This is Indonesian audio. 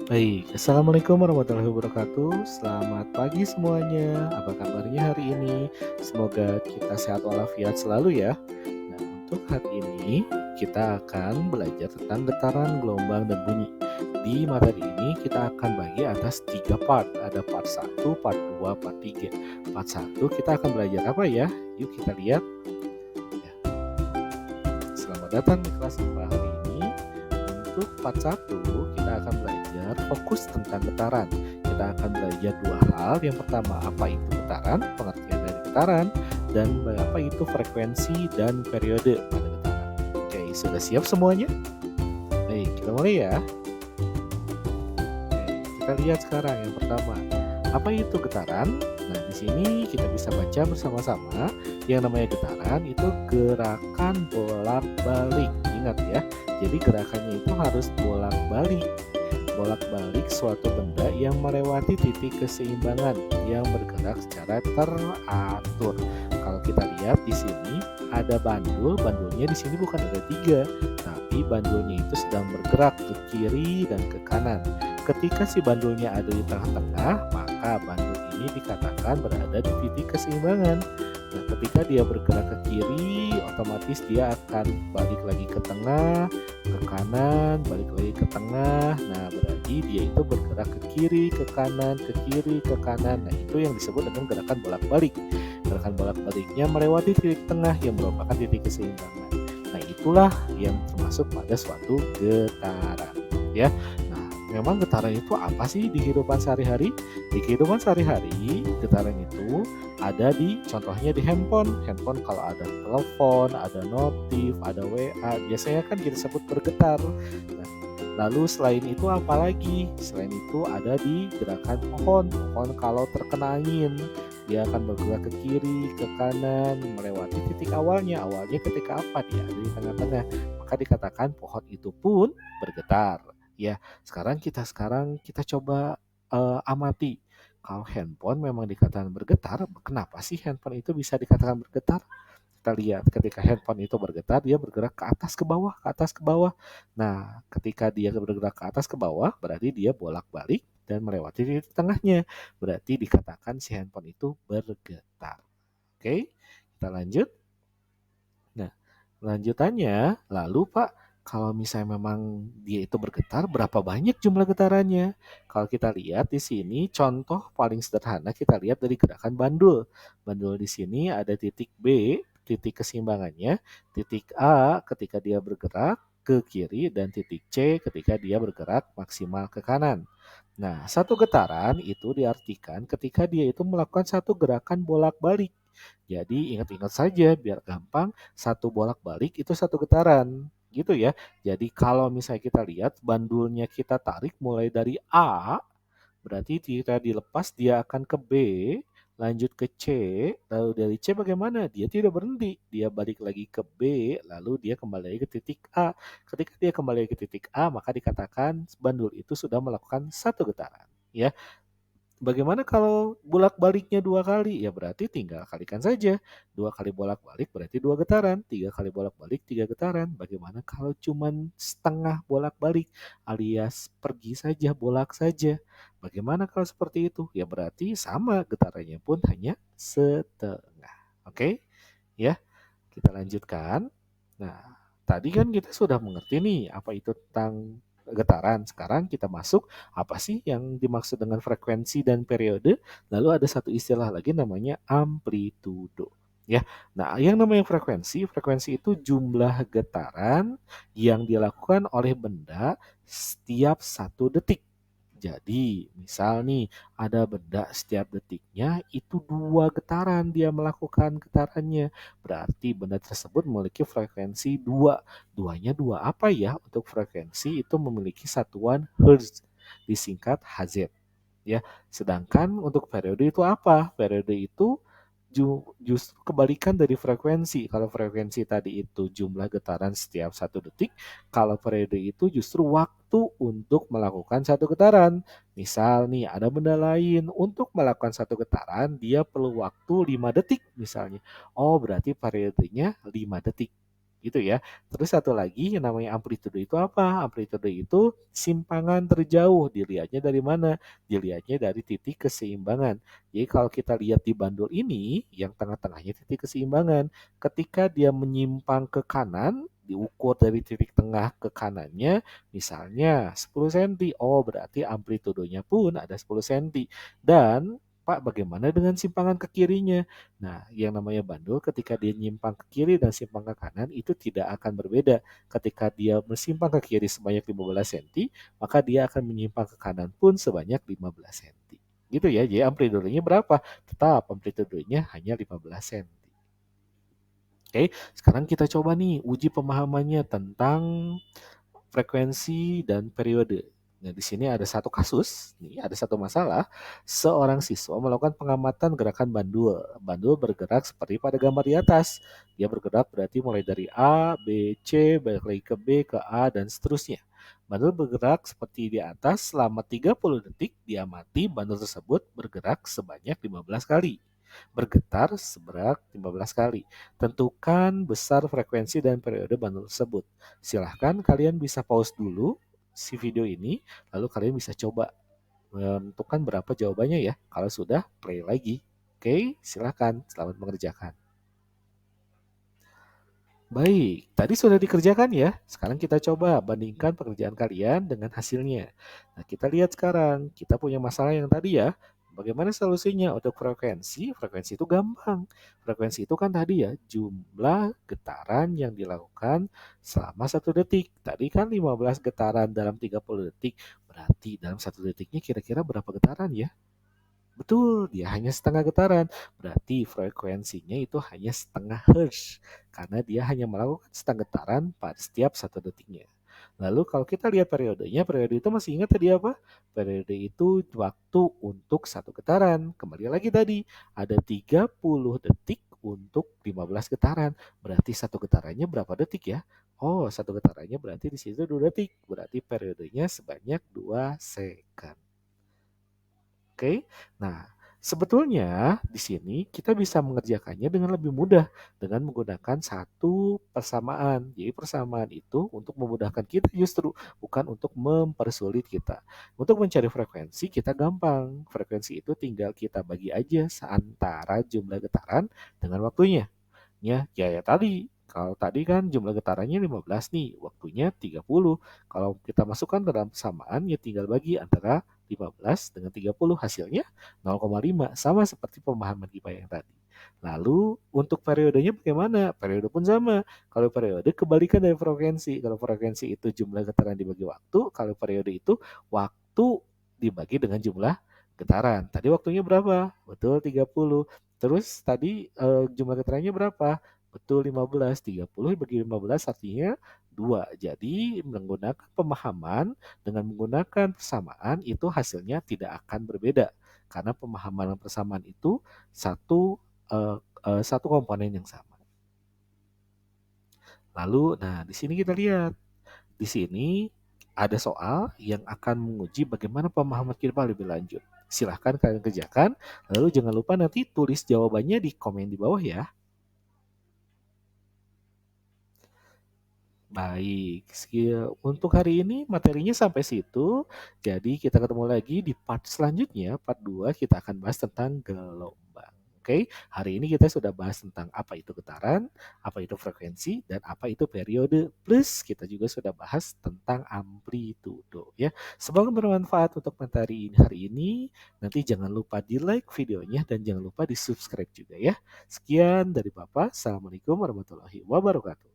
Baik, Assalamualaikum warahmatullahi wabarakatuh. Selamat pagi semuanya. Apa kabarnya hari ini? Semoga kita sehat walafiat selalu ya. Nah, untuk hari ini kita akan belajar tentang getaran, gelombang, dan bunyi. Di materi ini kita akan bagi atas 3 part. Ada part 1, part 2, part 3. Part 1 kita akan belajar apa ya? Yuk kita lihat. Ya, selamat datang di kelas IPA hari ini. Untuk part 1 kita akan belajar fokus tentang getaran. Kita akan belajar dua hal. Yang pertama, apa itu getaran, pengertian dari getaran, dan apa itu frekuensi dan periode pada getaran. Oke, sudah siap semuanya? Baik, kita mulai ya. Oke, kita lihat sekarang yang pertama. Apa itu getaran? Nah, di sini kita bisa baca bersama-sama. Yang namanya getaran itu gerakan bolak-balik. Ingat ya. Jadi gerakannya itu harus bolak-balik. Bolak-balik suatu benda yang melewati titik keseimbangan yang bergerak secara teratur. Kalau kita lihat di sini ada bandul, bandulnya di sini bukan ada 3, tapi bandulnya itu sedang bergerak ke kiri dan ke kanan. Ketika si bandulnya ada di tengah-tengah, maka bandul ini dikatakan berada di titik keseimbangan. Nah, ketika dia bergerak ke kiri, otomatis dia akan balik lagi ke tengah, ke kanan, balik lagi ke tengah. Nah, berarti dia itu bergerak ke kiri, ke kanan, ke kiri, ke kanan. Nah, itu yang disebut dengan gerakan bolak-balik. Gerakan bolak-baliknya melewati titik tengah yang merupakan titik keseimbangan. Nah, itulah yang termasuk pada suatu getaran, ya. Nah, memang getaran itu apa sih di kehidupan sehari-hari? Di kehidupan sehari-hari, getaran itu ada di contohnya di handphone. Handphone kalau ada telepon, ada notif, ada WA, biasanya kan kita sebut bergetar. Nah, lalu selain itu apa lagi? Selain itu ada di gerakan pohon. Pohon kalau terkena angin, dia akan bergerak ke kiri, ke kanan, melewati titik awalnya. Awalnya ketika apa? Dia ada di tengah-tengah. Maka dikatakan pohon itu pun bergetar. Ya, sekarang kita coba amati. Kalau handphone memang dikatakan bergetar, kenapa sih handphone itu bisa dikatakan bergetar? Kita lihat ketika handphone itu bergetar, dia bergerak ke atas ke bawah, ke atas ke bawah. Nah, ketika dia bergerak ke atas ke bawah, berarti dia bolak-balik dan melewati titik tengahnya. Berarti dikatakan si handphone itu bergetar. Oke, kita lanjut. Nah, lanjutannya, lalu Pak, kalau misalnya memang dia itu bergetar, berapa banyak jumlah getarannya? Kalau kita lihat di sini, contoh paling sederhana kita lihat dari gerakan bandul. Bandul di sini ada titik B, titik keseimbangannya, titik A ketika dia bergerak ke kiri, dan titik C ketika dia bergerak maksimal ke kanan. Nah, satu getaran itu diartikan ketika dia itu melakukan satu gerakan bolak-balik. Jadi ingat-ingat saja biar gampang, satu bolak-balik itu satu getaran, gitu ya. Jadi kalau misalnya kita lihat bandulnya kita tarik mulai dari A, berarti kita dilepas dia akan ke B, lanjut ke C, lalu dari C bagaimana? Dia tidak berhenti, dia balik lagi ke B, lalu dia kembali lagi ke titik A. Ketika dia kembali ke titik A, maka dikatakan bandul itu sudah melakukan satu getaran, ya. Bagaimana kalau bolak-baliknya 2 kali? Ya berarti tinggal kalikan saja. 2 kali bolak-balik berarti 2 getaran. 3 kali bolak-balik 3 getaran. Bagaimana kalau cuman setengah bolak-balik alias pergi saja, bolak saja? Bagaimana kalau seperti itu? Ya berarti sama getarannya pun hanya setengah. Oke? Ya, kita lanjutkan. Nah, tadi kan kita sudah mengerti nih apa itu tentang getaran. Sekarang kita masuk apa sih yang dimaksud dengan frekuensi dan periode. Lalu ada satu istilah lagi namanya amplitudo. Ya, nah yang namanya frekuensi, frekuensi itu jumlah getaran yang dilakukan oleh benda setiap 1 detik. Jadi, misal nih, ada benda setiap detiknya itu 2 getaran dia melakukan getarannya. Berarti benda tersebut memiliki frekuensi 2. Duanya 2 apa ya? Untuk frekuensi itu memiliki satuan Hertz, disingkat Hz. Ya, sedangkan untuk periode itu apa? Periode itu justru kebalikan dari frekuensi. Kalau frekuensi tadi itu jumlah getaran setiap 1 detik, kalau periode itu justru waktu untuk melakukan satu getaran. Misal nih ada benda lain untuk melakukan satu getaran dia perlu waktu 5 detik misalnya. Oh berarti periodenya 5 detik. Itu ya. Terus satu lagi yang namanya amplitudo itu apa? Amplitudo itu simpangan terjauh. Dilihatnya dari mana? Dilihatnya dari titik keseimbangan. Jadi kalau kita lihat di bandul ini, yang tengah-tengahnya titik keseimbangan. Ketika dia menyimpang ke kanan, diukur dari titik tengah ke kanannya, misalnya 10 cm. Oh, berarti amplitudonya pun ada 10 cm. Dan Pak, bagaimana dengan simpangan ke kirinya? Nah, yang namanya bandul ketika dia nyimpang ke kiri dan simpang ke kanan itu tidak akan berbeda. Ketika dia bersimpang ke kiri sebanyak 15 cm, maka dia akan menyimpang ke kanan pun sebanyak 15 cm. Gitu ya, jadi amplitudonya berapa? Tetap amplitudonya hanya 15 cm. Oke, sekarang kita coba nih uji pemahamannya tentang frekuensi dan periode. Nah, di sini ada satu kasus, nih ada satu masalah. Seorang siswa melakukan pengamatan gerakan bandul. Bandul bergerak seperti pada gambar di atas. Dia bergerak berarti mulai dari A, B, C, balik lagi ke B, ke A, dan seterusnya. Bandul bergerak seperti di atas selama 30 detik, diamati bandul tersebut bergerak sebanyak 15 kali. Bergetar sebanyak 15 kali. Tentukan besar frekuensi dan periode bandul tersebut. Silahkan kalian bisa pause dulu si video ini, lalu kalian bisa coba menentukan berapa jawabannya ya. Kalau sudah, play lagi. Oke, silahkan. Selamat mengerjakan. Baik, tadi sudah dikerjakan ya. Sekarang kita coba bandingkan pekerjaan kalian dengan hasilnya. Nah, kita lihat sekarang. Kita punya masalah yang tadi ya. Bagaimana solusinya untuk frekuensi? Frekuensi itu gampang. Frekuensi itu kan tadi ya, jumlah getaran yang dilakukan selama 1 detik. Tadi kan 15 getaran dalam 30 detik. Berarti dalam 1 detiknya kira-kira berapa getaran ya? Betul, dia hanya setengah getaran. Berarti frekuensinya itu hanya setengah hertz. Karena dia hanya melakukan setengah getaran pada setiap 1 detiknya. Lalu kalau kita lihat periodenya, periode itu masih ingat tadi apa? Periode itu waktu untuk 1 getaran. Kembali lagi tadi, ada 30 detik untuk 15 getaran. Berarti 1 getarannya berapa detik ya? Oh, 1 getarannya berarti di situ 2 detik. Berarti periodenya sebanyak 2 second. Oke, nah sebetulnya di sini kita bisa mengerjakannya dengan lebih mudah dengan menggunakan satu persamaan. Jadi persamaan itu untuk memudahkan kita justru bukan untuk mempersulit kita. Untuk mencari frekuensi kita gampang. Frekuensi itu tinggal kita bagi aja antara jumlah getaran dengan waktunya. Ya tadi. Kalau tadi kan jumlah getarannya 15 nih, waktunya 30. Kalau kita masukkan ke dalam persamaan, ya tinggal bagi antara 15 dengan 30, hasilnya 0,5, sama seperti pemahaman IPA yang tadi. Lalu untuk periodenya bagaimana? Periode pun sama. Kalau periode kebalikan dari frekuensi. Kalau frekuensi itu jumlah getaran dibagi waktu, kalau periode itu waktu dibagi dengan jumlah getaran. Tadi waktunya berapa? Betul 30. Terus tadi jumlah getarannya berapa? Betul 15. 30 bagi 15 artinya 2. Jadi menggunakan pemahaman dengan menggunakan persamaan itu hasilnya tidak akan berbeda. Karena pemahaman dan persamaan itu satu komponen yang sama. Lalu, nah di sini kita lihat. Di sini ada soal yang akan menguji bagaimana pemahaman kita lebih lanjut. Silahkan kalian kerjakan. Lalu jangan lupa nanti tulis jawabannya di komen di bawah ya. Baik, untuk hari ini materinya sampai situ. Jadi kita ketemu lagi di part selanjutnya, part 2 kita akan bahas tentang gelombang. Oke, hari ini kita sudah bahas tentang apa itu getaran, apa itu frekuensi, dan apa itu periode. Plus kita juga sudah bahas tentang amplitudo ya. Semoga bermanfaat untuk materi ini hari ini. Nanti jangan lupa di like videonya dan jangan lupa di subscribe juga ya. Sekian dari Bapak. Assalamualaikum warahmatullahi wabarakatuh.